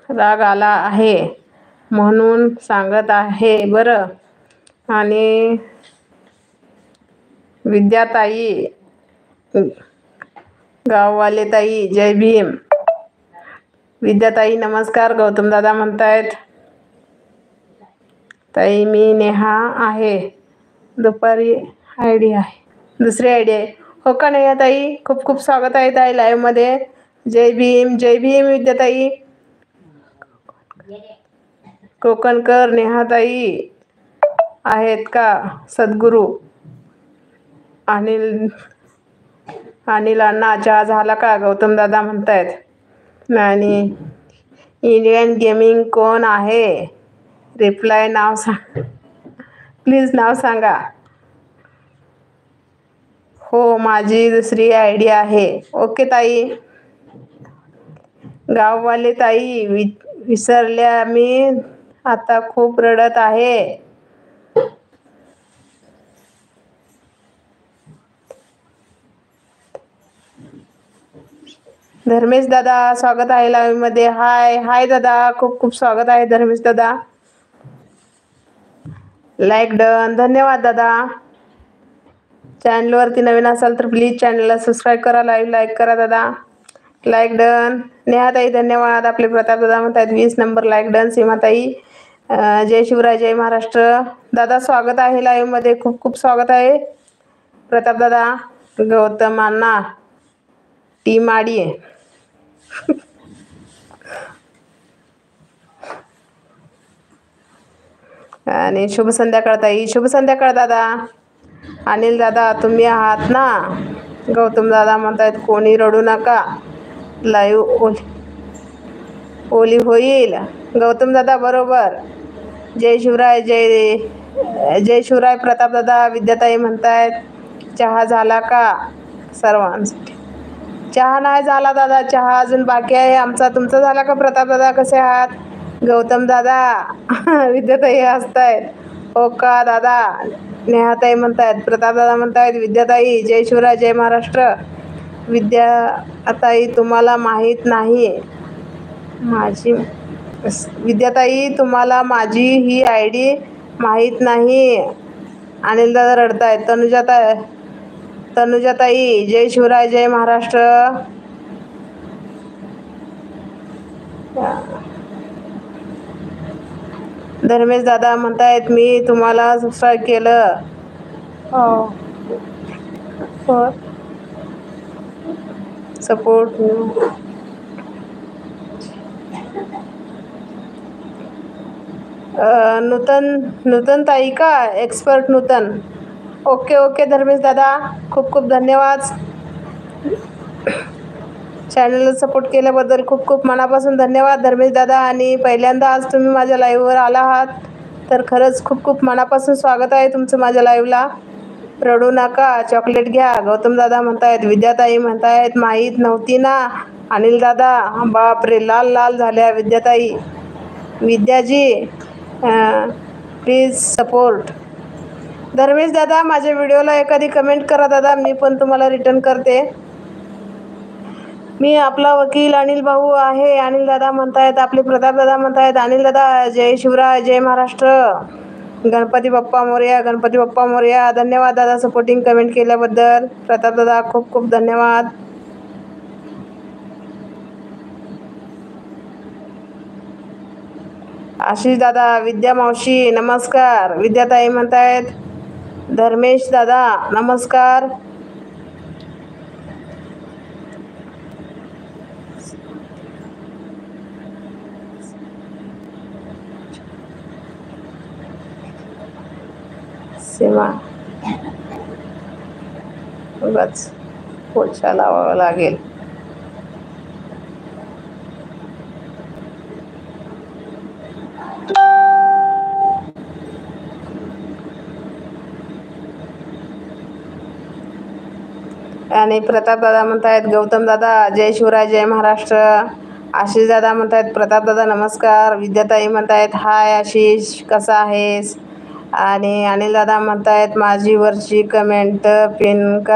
राग आला आहे म्हणून सांगत आहे बरं. आणि विद्याताई, गाववाले ताई, जय भीम. विद्याताई नमस्कार, गौतम दादा म्हणतायत. ताई मी नेहा आहे, दुपारी आयडी आहे, दुसरी आयडी आहे. हो का नेहा ताई, खूप खूप स्वागत आहे ताई लाईव्ह मध्ये. जय भीम, जय भीम विद्याताई. कोकणकर नेहाताई आहेत का? सद्गुरू अनिल अण्णा चहा झाला का? गौतम दादा म्हणतायत. आणि इंडियन गेमिंग कोण आहे? रिप्लाय नाव सांग प्लीज, नाव सांगा. हो, माझी दुसरी आयडी आहे. ओके ताई. गाववाले ताई विसरल्या मी, आता खूप रडत आहे. धर्मेश दादा स्वागत आहे लाईव्ह मध्ये. हाय हाय दादा, खूप खूप स्वागत आहे धर्मेश दादा. लाईक डन, धन्यवाद दादा. चॅनलवरती नवीन असाल तर प्लीज चॅनलला सबस्क्राईब करा, लाईक करा दादा. Like done. नेहाताई धन्यवाद. आपले प्रताप दादा म्हणतात 20 नंबर लाईक डन. सीमाताई जय शिवराय, जय महाराष्ट्र. दादा स्वागत आहे लाईव्ह मध्ये, खूप खूप स्वागत आहे. प्रताप दादा, गौतमांना टीम आडी आहे. आणि शुभ संध्याकाळ ताई. शुभ संध्याकाळ दादा. अनिल दादा तुम्ही आहात ना? गौतम दादा म्हणतायत कोणी रडू नका, लाईव्ह ओली होईल. गौतम दादा बरोबर. जय शिवराय, जय शिवराय. प्रताप दादा. विद्याताई म्हणतायत चहा झाला का सर्वांसाठी? चहा नाही झाला दादा, चहा अजून बाकी आहे आमचा. तुमचा झाला का प्रताप दादा? कसे आहात? गौतम दादा. विद्याताई हसतायत. हो का दादा? नेहाताई म्हणतायत. प्रताप दादा म्हणतायत विद्याताई जय शिवराय, जय महाराष्ट्र. विद्याताई तुम्हाला माहीत नाही विद्याताई तुम्हाला माझी ही आयडी माहीत नाही. अनिल दादा रडतायत. तनुजाताई जय शिवराय, जय महाराष्ट्र. धर्मेश दादा म्हणतायत मी तुम्हाला सबस्क्राईब केलं. सपोर्ट नूतन ताई का? एक्सपर्ट नूतन. ओके ओके धर्मेश दादा, खूप खूप धन्यवाद. चॅनलला सपोर्ट केल्याबद्दल खूप खूप मनापासून धन्यवाद धर्मेश दादा. आणि पहिल्यांदा आज तुम्ही माझ्या लाईव्हवर आला आहात तर खरंच खूप खूप मनापासून स्वागत आहे तुमचं माझ्या लाईव्हला. रडू नका, चॉकलेट घ्या. गौतम दादा म्हणतायत. विद्याताई म्हणतायत माहीत नव्हती ना. अनिल दादा बापरे, लाल लाल झाल्या विद्याताई. विद्याजी प्लीज सपोर्ट. धर्मेश दादा माझ्या व्हिडिओला एखादी कमेंट करा दादा, मी पण तुम्हाला रिटर्न करते. मी आपला वकील अनिल भाऊ आहे. अनिल दादा म्हणतायत. आपले प्रताप दादा म्हणतायत अनिल दादा जय शिवराय, जय महाराष्ट्र. गणपती बाप्पा मोरया, गणपती बाप्पा मोरया. धन्यवाद दादा सपोर्टिंग कमेंट केल्याबद्दल. प्रताप दादा खूप खूप धन्यवाद. आशिष दादा, विद्या मावशी नमस्कार. विद्याताई म्हणतायत धर्मेश दादा नमस्कार. सीमा उगाच पोछा लावावा लागेल. आणि प्रताप दादा म्हणतायत गौतम दादा जय शिवराय, जय महाराष्ट्र. आशिष दादा म्हणतायत प्रताप दादा नमस्कार. विद्याताई म्हणतायत हाय आशिष कसा आहेस. आणि अनिल दादा म्हणतायत माझी वरची कमेंट पिन कर.